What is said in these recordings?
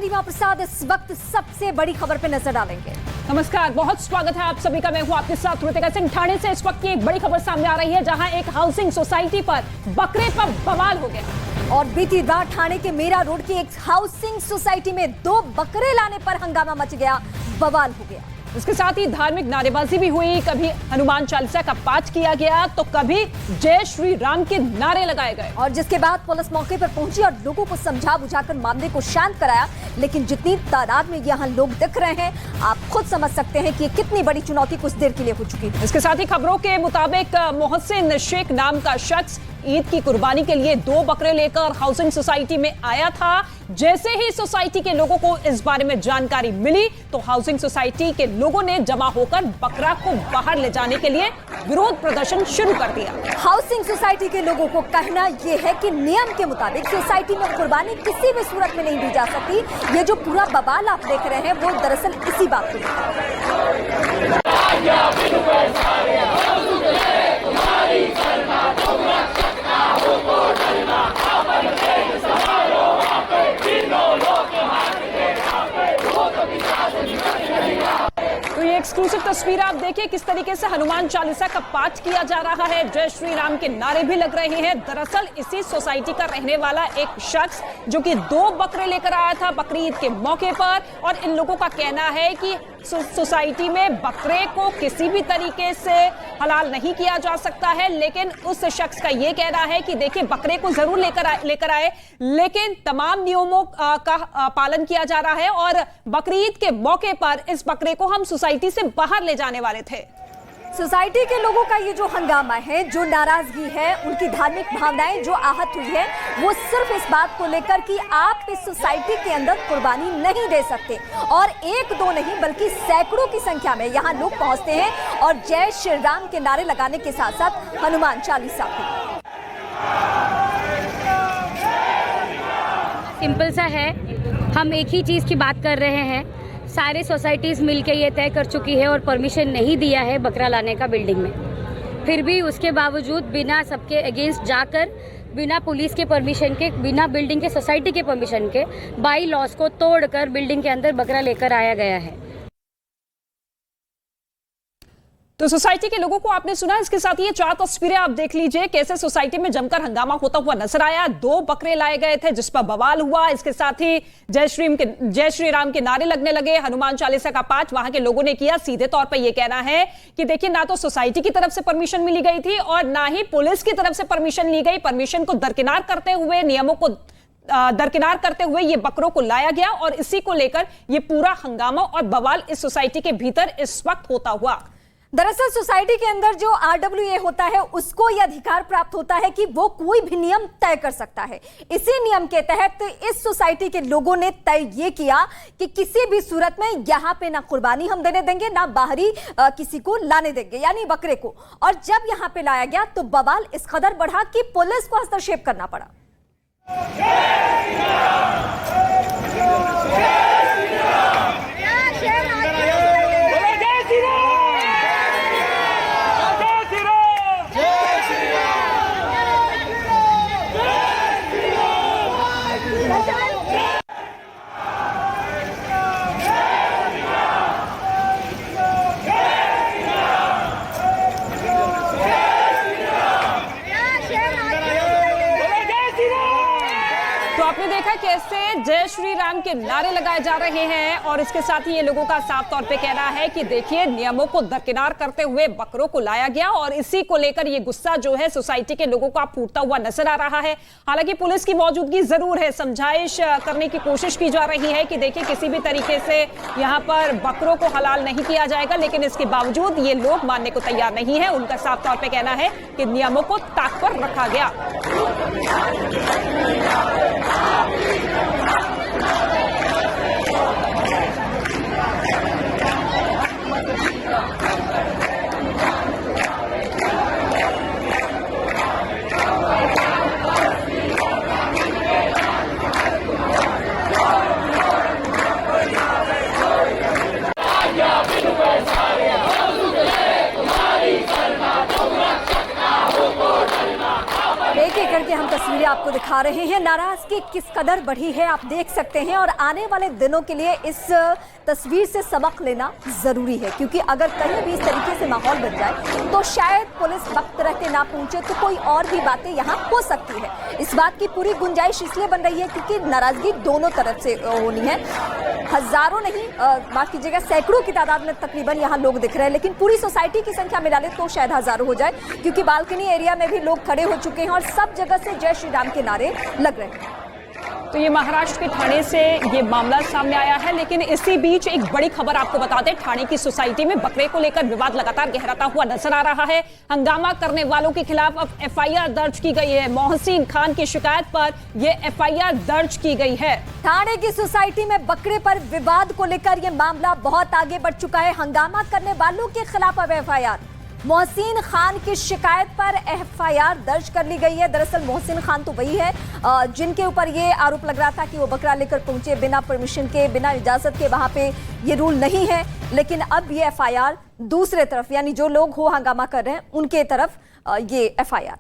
नीलिमा प्रसाद इस वक्त सबसे बड़ी खबर पे नजर डालेंगे। नमस्कार, बहुत स्वागत है आप सभी का। मैं हूं आपके साथ ऋतिका सिंह। ठाणे से इस वक्त की एक बड़ी खबर सामने आ रही है, जहां एक हाउसिंग सोसाइटी पर बकरे पर बवाल हो गया। और बीती रात ठाणे के मेरा रोड की एक हाउसिंग सोसाइटी में 2 बकरे लाने पर हंगामा मच गया, बवाल हो गया। इसके साथ ही धार्मिक नारेबाजी भी हुई। कभी हनुमान चालीसा का पाठ किया गया तो कभी जय श्री राम के नारे लगाए गए। और जिसके बाद पुलिस मौके पर पहुंची और लोगों को समझा बुझाकर मामले को शांत कराया। लेकिन जितनी तादाद में यहाँ लोग दिख रहे हैं, आप खुद समझ सकते हैं कि ये कितनी बड़ी चुनौती कुछ देर के लिए हो चुकी है। इसके साथ ही खबरों के मुताबिक मोहसिन शेख नाम का शख्स ईद की कुर्बानी के लिए 2 बकरे लेकर हाउसिंग सोसाइटी में आया था। जैसे ही सोसाइटी के लोगों को इस बारे में जानकारी मिली तो हाउसिंग सोसाइटी के लोगों ने जमा होकर बकरा को बाहर ले जाने के लिए विरोध प्रदर्शन शुरू कर दिया। हाउसिंग सोसाइटी के लोगों को कहना यह है कि नियम के मुताबिक सोसाइटी में कुर्बानी किसी भी सूरत में नहीं दी जा सकती। ये जो पूरा बवाल आप देख रहे हैं वो दरअसल इसी बात को लेकर। एक्सक्लूसिव तस्वीर आप देखिए किस तरीके से हनुमान चालीसा का पाठ किया जा रहा है, जय श्री राम के नारे भी लग रहे हैं। दरअसल इसी सोसाइटी का रहने वाला एक शख्स जो कि 2 बकरे लेकर आया था बकरी ईद के मौके पर, और इन लोगों का कहना है कि सोसाइटी में बकरे को किसी भी तरीके से हलाल नहीं किया जा सकता है। लेकिन उस शख्स का यह कहना है कि देखिए बकरे को जरूर लेकर आए, लेकिन तमाम नियमों का पालन किया जा रहा है और बकरी ईद के मौके पर इस बकरे को हम सोसाइटी से बाहर ले जाने वाले थे। सोसाइटी के लोगों का ये जो हंगामा है, जो नाराजगी है, उनकी धार्मिक भावनाएं जो आहत हुई है, वो सिर्फ इस बात को लेकर कि आप इस सोसाइटी के अंदर कुर्बानी नहीं दे सकते। और 1-2 नहीं बल्कि सैकड़ों की संख्या में यहाँ लोग पहुंचते हैं और जय श्री राम के नारे लगाने के साथ साथ हनुमान चालीसा भी। सिंपल सा है, हम एक ही चीज की बात कर रहे हैं। सारे सोसाइटीज़ मिलके ये तय कर चुकी है और परमिशन नहीं दिया है बकरा लाने का बिल्डिंग में। फिर भी उसके बावजूद बिना सबके अगेंस्ट जाकर, बिना पुलिस के परमिशन के, बिना बिल्डिंग के सोसाइटी के परमिशन के, बाई लॉस को तोड़कर बिल्डिंग के अंदर बकरा लेकर आया गया है। तो सोसाइटी के लोगों को आपने सुना। इसके साथ ये 4 तस्वीरें आप देख लीजिए कैसे सोसाइटी में जमकर हंगामा होता हुआ नजर आया। 2 बकरे लाए गए थे जिस पर बवाल हुआ। इसके साथ ही जय श्री राम के नारे लगने लगे, हनुमान चालीसा का पाठ वहां के लोगों ने किया। सीधे तौर पर यह कहना है कि देखिए ना तो सोसाइटी की तरफ से परमिशन मिली गई थी और ना ही पुलिस की तरफ से परमिशन ली गई। परमिशन को दरकिनार करते हुए, नियमों को दरकिनार करते हुए ये बकरों को लाया गया और इसी को लेकर ये पूरा हंगामा और बवाल इस सोसाइटी के भीतर इस वक्त होता हुआ। दरअसल सोसाइटी के अंदर जो RWA होता है उसको यह अधिकार प्राप्त होता है कि वो कोई भी नियम तय कर सकता है। इसी नियम के तहत इस सोसाइटी के लोगों ने तय ये किया कि किसी भी सूरत में यहाँ पे ना कुर्बानी हम देने देंगे, ना बाहरी किसी को लाने देंगे, यानी बकरे को। और जब यहाँ पे लाया गया तो बवाल इस कदर बढ़ा कि पुलिस को हस्तक्षेप करना पड़ा। तो आपने देखा कैसे जय श्री राम के नारे लगाए जा रहे हैं और इसके साथ ही ये लोगों का साफ तौर पे कहना है कि देखिए नियमों को दरकिनार करते हुए बकरों को लाया गया और इसी को लेकर ये गुस्सा जो है सोसाइटी के लोगों का फूटता हुआ नजर आ रहा है। हालांकि पुलिस की मौजूदगी जरूर है, समझाइश करने की कोशिश की जा रही है कि देखिए किसी भी तरीके से यहाँ पर बकरों को हलाल नहीं किया जाएगा, लेकिन इसके बावजूद ये लोग मानने को तैयार नहीं है। उनका साफ तौर पर कहना है कि नियमों को ताक पर रखा गया। एक एक करके देखिए, हम तस्वीरें आपको दिखा रहे हैं। नाराजगी किस कदर बढ़ी है आप देख सकते हैं, और आने वाले दिनों के लिए इस तस्वीर से सबक लेना जरूरी है, क्योंकि अगर कहीं भी इस तरीके से माहौल बन जाए तो शायद पुलिस वक्त रहते ना पहुंचे तो कोई और भी बातें यहाँ हो सकती है। इस बात की पूरी गुंजाइश इसलिए बन रही है क्योंकि नाराजगी दोनों तरफ से होनी है। हजारों नहीं, माफ कीजिएगा, सैकड़ों की तादाद में तकरीबन यहाँ लोग दिख रहे हैं, लेकिन पूरी सोसाइटी की संख्या मिला ले तो शायद हजारों हो जाए, क्योंकि बालकनी एरिया में भी लोग खड़े हो चुके हैं और सब जगह से जय श्री राम के नारे लग रहे हैं। तो ये महाराष्ट्र के ठाणे से ये मामला सामने आया है, लेकिन इसी बीच एक बड़ी खबर आपको बता दें, ठाणे की सोसाइटी में बकरे को लेकर विवाद लगातार गहराता हुआ नजर आ रहा है। हंगामा करने वालों के खिलाफ अब एफआईआर दर्ज की गई है। मोहसिन खान की शिकायत पर यह एफआईआर दर्ज की गई है। ठाणे की सोसाइटी में बकरे पर विवाद को लेकर यह मामला बहुत आगे बढ़ चुका है। हंगामा करने वालों के खिलाफ अब एफआईआर, मोहसिन खान की शिकायत पर एफआईआर दर्ज कर ली गई है। दरअसल मोहसिन खान तो वही है जिनके ऊपर ये आरोप लग रहा था कि वो बकरा लेकर पहुंचे बिना परमिशन के, बिना इजाजत के। वहां पे ये रूल नहीं है, लेकिन अब ये एफआईआर दूसरे तरफ, यानी जो लोग हो हंगामा कर रहे हैं उनके तरफ ये एफआईआर।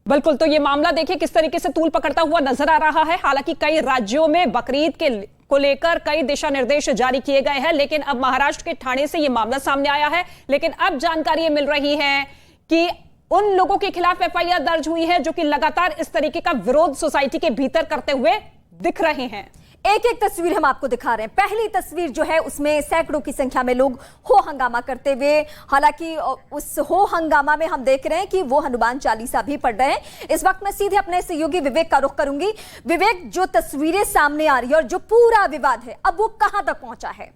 बिल्कुल, तो ये मामला देखिए किस तरीके से तूल पकड़ता हुआ नजर आ रहा है। हालांकि कई राज्यों में बकरीद को लेकर कई दिशा निर्देश जारी किए गए हैं, लेकिन अब महाराष्ट्र के ठाणे से यह मामला सामने आया है। लेकिन अब जानकारी मिल रही है कि उन लोगों के खिलाफ एफआईआर दर्ज हुई है जो कि लगातार इस तरीके का विरोध सोसाइटी के भीतर करते हुए दिख रहे हैं। एक एक तस्वीर हम आपको दिखा रहे हैं। पहली तस्वीर जो है उसमें सैकड़ों की संख्या में लोग हो हंगामा करते हुए, हालांकि उस हो हंगामा में हम देख रहे हैं कि वो हनुमान चालीसा भी पढ़ रहे हैं। इस वक्त मैं सीधे अपने सहयोगी विवेक का रुख करूंगी। विवेक, जो तस्वीरें सामने आ रही है और जो पूरा विवाद है, अब वो कहां तक पहुंचा है?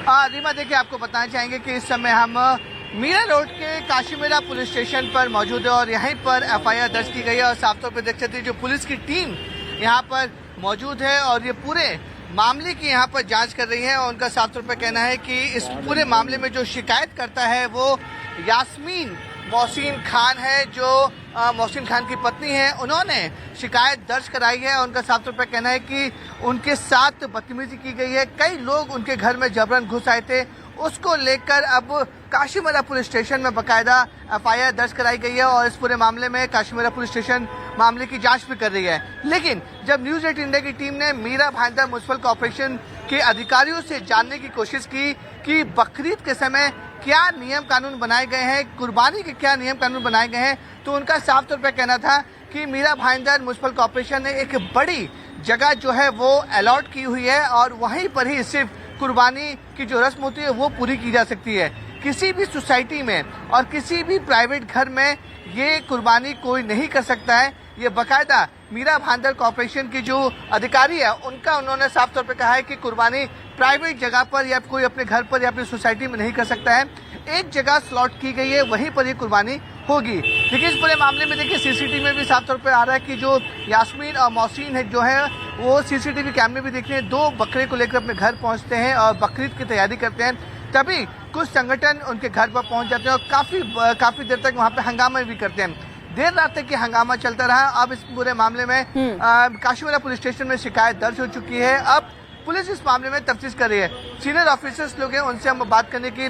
रीमा, देखिए, आपको बताना चाहेंगे कि इस समय हम मीरा रोड के काशीमेरा पुलिस स्टेशन पर मौजूद है और यहीं पर एफआईआर दर्ज की गई है। और साफ तौर पर देख सकते हैं जो पुलिस की टीम यहां पर मौजूद है और ये पूरे मामले की यहां पर जांच कर रही है। और उनका साफ तौर पर कहना है कि इस पूरे मामले में जो शिकायत करता है वो यास्मीन मोहसिन खान है, जो मोहसिन खान की पत्नी है। उन्होंने शिकायत दर्ज कराई है और उनका साफ तौर पर कहना है कि उनके साथ बदतमीजी की गई है। कई लोग उनके घर में जबरन घुस आए थे, उसको लेकर अब काशीमेरा पुलिस स्टेशन में बकायदा एफआईआर दर्ज कराई गई है। और इस पूरे मामले में काशीमेरा पुलिस स्टेशन मामले की जांच भी कर रही है। लेकिन जब न्यूज 8 इंडिया की टीम ने मीरा भाईंदर म्युनिसिपल कॉर्पोरेशन के अधिकारियों से जानने की कोशिश की कि बकरीद के समय क्या नियम कानून बनाए गए हैं, कुर्बानी के क्या नियम कानून बनाए गए हैं, तो उनका साफ तौर पर कहना था कि मीरा भाईंदर म्युनिसिपल कॉर्पोरेशन ने एक बड़ी जगह जो है वो अलॉट की हुई है और वहीं पर ही सिर्फ कुर्बानी की जो रस्म होती है वो पूरी की जा सकती है। किसी भी सोसाइटी में और किसी भी प्राइवेट घर में ये कुर्बानी कोई नहीं कर सकता है। ये बाकायदा मीरा भाईंदर कॉर्पोरेशन की जो अधिकारी है उन्होंने साफ तौर पे कहा है कि कुर्बानी प्राइवेट जगह पर या कोई अपने घर पर या अपनी सोसाइटी में नहीं कर सकता है। एक जगह स्लॉट की गई है, वहीं पर ये कुर्बानी होगी। लेकिन इस पूरे मामले में देखिए सीसीटीवी में भी साफ तौर पे आ रहा है कि जो यास्मीन और मोहसिन है जो है वो सीसीटीवी कैमरे भी देख रहे हैं, 2 बकरे को लेकर अपने घर पहुंचते हैं और बकरीद की तैयारी करते हैं। तभी कुछ संगठन उनके घर पर पहुंच जाते हैं और काफी देर तक वहां पे हंगामा भी करते हैं। देर रात तक ये हंगामा चलता रहा। अब इस पूरे मामले में काशीमेरा पुलिस स्टेशन में शिकायत दर्ज हो चुकी है। अब पुलिस इस मामले में तफ्तीश कर रही है। सीनियर ऑफिसर्स लोग हैं, उनसे हम बात करने की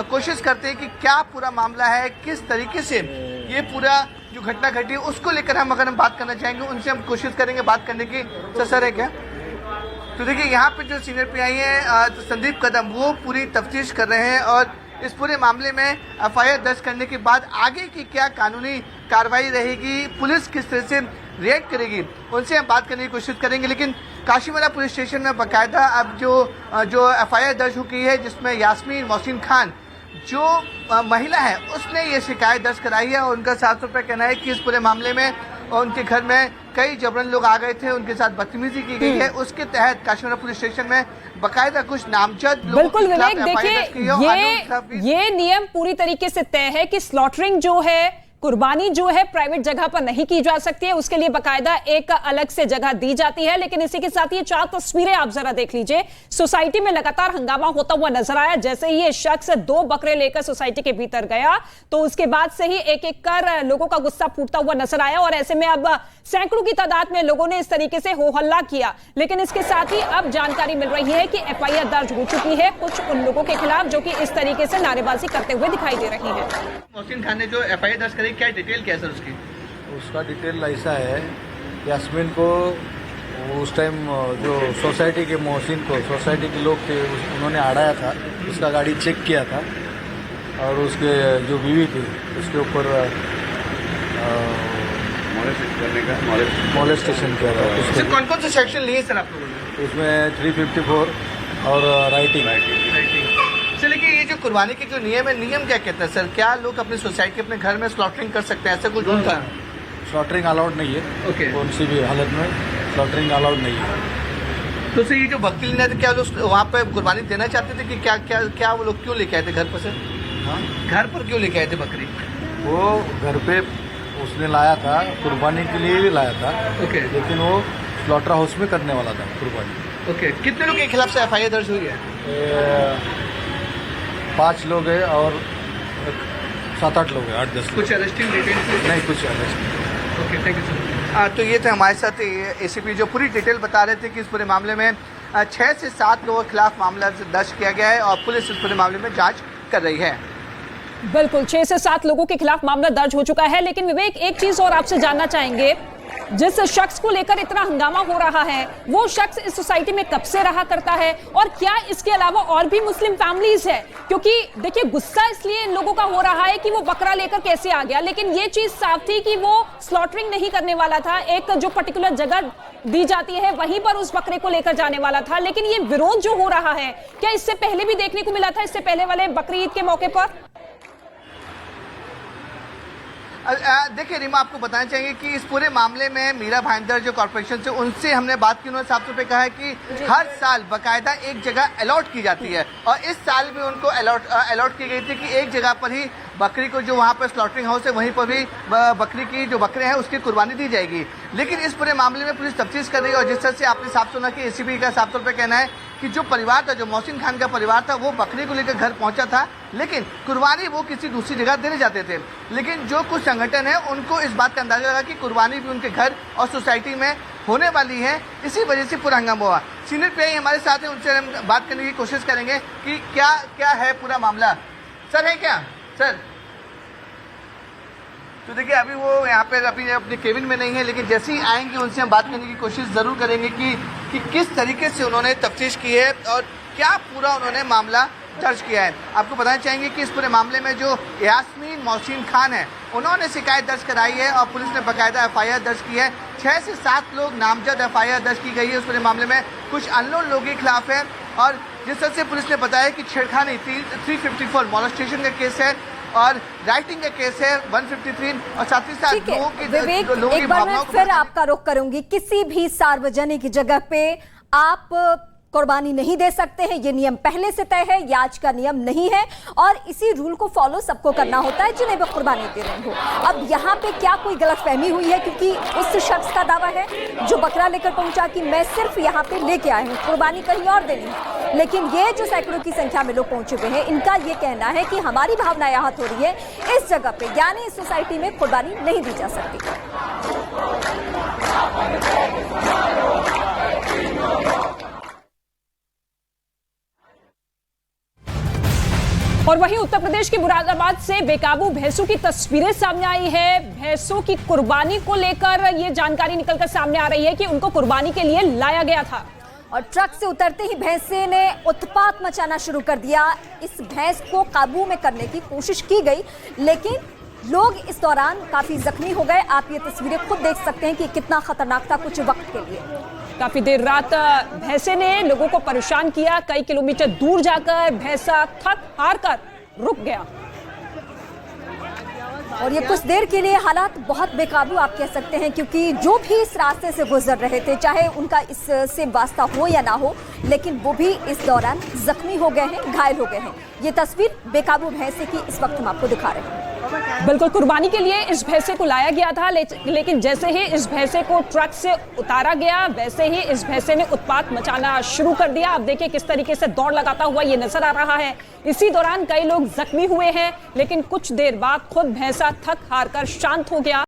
कोशिश करते हैं कि क्या पूरा मामला है, किस तरीके से ये पूरा जो घटना घटी उसको लेकर अगर हम बात करना चाहेंगे उनसे हम कोशिश करेंगे बात करने की। सर है क्या? तो देखिए यहाँ पे जो सीनियर पीआई है संदीप कदम, वो पूरी तफ्तीश कर रहे हैं और इस पूरे मामले में एफआईआर दर्ज करने के बाद आगे की क्या कानूनी कार्रवाई रहेगी, पुलिस किस तरह से रिएक्ट करेगी, उनसे हम बात करने की कोशिश करेंगे। लेकिन काशीमेरा पुलिस स्टेशन में बाकायदा अब जो एफआईआर दर्ज हो गई है जिसमें यास्मीन मोहसिन खान जो महिला है उसने ये शिकायत दर्ज कराई है और उनका साफ तौर पर कहना है कि इस पूरे मामले में उनके घर में कई जबरन लोग आ गए थे, उनके साथ बदतमीजी की गई है। उसके तहत काशीमेरा पुलिस स्टेशन में बकायदा कुछ नामजद लोगों बिल्कुल विवेक, देखिए ये नियम पूरी तरीके से तय है कि स्लॉटरिंग जो है, कुर्बानी जो है प्राइवेट जगह पर नहीं की जा सकती है, उसके लिए बकायदा एक अलग से जगह दी जाती है। लेकिन इसी के साथ ये 4 तस्वीरें आप जरा देख लीजिए। सोसाइटी में लगातार हंगामा होता हुआ नजर आया। जैसे ही ये शख्स 2 बकरे लेकर सोसाइटी के भीतर गया तो उसके बाद से ही एक एक कर लोगों का गुस्सा फूटता हुआ नजर आया और ऐसे में अब सैकड़ों की तादाद में लोगों ने इस तरीके से हो हल्ला किया। लेकिन इसके साथ ही अब जानकारी मिल रही है कि एफआईआर दर्ज हो चुकी है कुछ उन लोगों के खिलाफ जो कि इस तरीके से नारेबाजी करते हुए दिखाई दे रही है। मोहसिन खान ने जो एफआईआर दर्ज करी क्या डिटेल क्या है सर उसकी? उसका डिटेल ऐसा है, यास्मीन को उस टाइम जो सोसाइटी के मोहसिन को, सोसाइटी के लोग थे, उन्होंने आड़ाया था, उसका गाड़ी चेक किया था और उसके जो बीवी थी उसके ऊपर मोलेस्टेशन किया था। सर कौन कौन से सेक्शन लिए सर आप लोगों ने? उसमें 354 और राइटिंग। सर लेकिन ये जो कुर्बानी के जो नियम है, नियम क्या कहता है सर? क्या लोग अपनी सोसाइटी अपने घर में स्लॉटरिंग कर सकते हैं, ऐसा कुछ रूल था? स्लॉटरिंग अलाउड नहीं है, ओके। कौन सी भी हालत में स्लॉटरिंग अलाउड नहीं है। तो सर ये जो बकरी लेना था, क्या लोग वहाँ पे कुर्बानी देना चाहते थे कि क्या क्या क्या वो लोग क्यों लेके आए थे घर पर सर? हाँ, घर पर क्यों लेके आए थे बकरी? वो घर पे उसने लाया था, कुर्बानी के लिए भी लाया था, ओके। लेकिन वो स्लॉटर हाउस में करने वाला था कुर्बानी। ओके, कितने लोग के खिलाफ से एफआईआर दर्ज हुई है? 5 लोग हैं और 7-8 लोग हैं, 8-10 कुछ अरेस्टिंग डिटेल्स? नहीं, कुछ arrest. Okay, thank you sir. तो ये थे हमारे साथ एसीपी जो पूरी डिटेल बता रहे थे कि इस पूरे मामले में 6 से 7 लोगों के खिलाफ मामला दर्ज किया गया है और पुलिस इस पूरे मामले में जांच कर रही है। बिल्कुल 6 से 7 लोगों के खिलाफ मामला दर्ज हो चुका है। लेकिन विवेक, एक चीज और आपसे जानना चाहेंगे, जिस शख्स को लेकर इतना हंगामा हो रहा है वो शख्स इस सोसाइटी में कब से रहा करता है और क्या इसके अलावा और भी मुस्लिम फैमिलीज है? क्योंकि देखिए, गुस्सा इसलिए इन लोगों का हो रहा है कि वो बकरा लेकर कैसे आ गया, लेकिन ये चीज साफ थी कि वो स्लॉटरिंग नहीं करने वाला था। एक जो पर्टिकुलर जगह दी जाती है वहीं पर उस बकरे को लेकर जाने वाला था। लेकिन ये विरोध जो हो रहा है, क्या इससे पहले भी देखने को मिला था, इससे पहले वाले बकरीद के मौके पर? देखिए रीमा, आपको बताना चाहिए कि इस पूरे मामले में मीरा भाईंदर जो कॉर्पोरेशन से, उनसे हमने बात की, उन्होंने साफ तौर पे कहा है कि हर साल बकायदा एक जगह अलॉट की जाती है और इस साल भी उनको अलॉट की गई थी कि एक जगह पर ही बकरी को, जो वहाँ पर स्लॉटरिंग हाउस है वहीं पर भी बकरी की जो बकरे हैं उसकी कुर्बानी दी जाएगी। लेकिन इस पूरे मामले में पुलिस तफ्तीश कर रही है और जिस तरह से आपने साफ सुना कि एसीपी का साफ तौर पर कहना है कि जो परिवार था, जो मोहसिन खान का परिवार था, वो बकरी को लेकर घर पहुंचा था, लेकिन कुर्बानी वो किसी दूसरी जगह देने जाते थे। लेकिन जो कुछ संगठन है उनको इस बात का अंदाजा लगा कि कुर्बानी भी उनके घर और सोसाइटी में होने वाली है, इसी वजह से पूरा हंगामा हुआ। सीनियर पीआई हमारे साथ हैं, उनसे हम बात करने की कोशिश करेंगे कि क्या क्या है पूरा मामला। सर है क्या सर? तो देखिए, अभी वो यहाँ पे अभी अपने केबिन में नहीं है, लेकिन जैसे ही आएंगे उनसे हम बात करने की कोशिश जरूर करेंगे कि किस तरीके से उन्होंने तफ्तीश की है और क्या पूरा उन्होंने मामला दर्ज किया है। आपको बताना चाहेंगे कि इस पूरे मामले में जो यास्मीन मोहसिन खान है, उन्होंने शिकायत दर्ज कराई है और पुलिस ने बाकायदा एफआईआर दर्ज की है। 6 से 7 लोग नामजद एफआईआर दर्ज की गई है उस पूरे मामले में। कुछ अननोन लोगों के खिलाफ है और जिस तरह से पुलिस ने बताया कि छेड़खानी 354 मोलेस्टेशन का केस है और राइटिंग का केस है 153 और साथ ही साथ लोगों की विवेक, एक बार मैं फिर आपका रुख करूंगी। किसी भी सार्वजनिक जगह पे आप कुर्बानी नहीं दे सकते हैं, ये नियम पहले से तय है, ये आज का नियम नहीं है और इसी रूल को फॉलो सबको करना होता है जिन्हें वो कुर्बानी दे रहे हो। अब यहाँ पे क्या कोई गलतफहमी हुई है? क्योंकि उस शख्स का दावा है जो बकरा लेकर पहुंचा कि मैं सिर्फ यहाँ पे लेके आया हूँ, कुर्बानी कहीं और देनी है। लेकिन ये जो सैकड़ों की संख्या में लोग पहुंच चुके हैं, इनका ये कहना है कि हमारी भावना यहाँ हो रही है, इस जगह पे यानी इस सोसाइटी में कुर्बानी नहीं दी जा सकती। और वहीं उत्तर प्रदेश के मुरादाबाद से बेकाबू भैंसों की तस्वीरें सामने आई है। भैंसों की कुर्बानी को लेकर ये जानकारी निकलकर सामने आ रही है कि उनको कुर्बानी के लिए लाया गया था और ट्रक से उतरते ही भैंसे ने उत्पात मचाना शुरू कर दिया। इस भैंस को काबू में करने की कोशिश की गई, लेकिन लोग इस दौरान काफी जख्मी हो गए। आप ये तस्वीरें खुद देख सकते हैं कि कितना खतरनाक था कुछ वक्त के लिए। काफी देर रात भैंसे ने लोगों को परेशान किया। कई किलोमीटर दूर जाकर भैंसा थक हार कर रुक गया और ये कुछ देर के लिए हालात बहुत बेकाबू आप कह सकते हैं, क्योंकि जो भी इस रास्ते से गुजर रहे थे, चाहे उनका इससे वास्ता हो या ना हो, लेकिन वो भी इस दौरान जख्मी हो गए हैं, घायल हो गए हैं। ये तस्वीर बेकाबू भैंसे की इस वक्त हम आपको दिखा रहे हैं। बिल्कुल, कुर्बानी के लिए इस भैंसे को लाया गया था, लेकिन जैसे ही इस भैंसे को ट्रक से उतारा गया, वैसे ही इस भैंसे ने उत्पात मचाना शुरू कर दिया। अब देखिए किस तरीके से दौड़ लगाता हुआ ये नजर आ रहा है। इसी दौरान कई लोग जख्मी हुए हैं, लेकिन कुछ देर बाद खुद भैंसा थक हार कर शांत हो गया।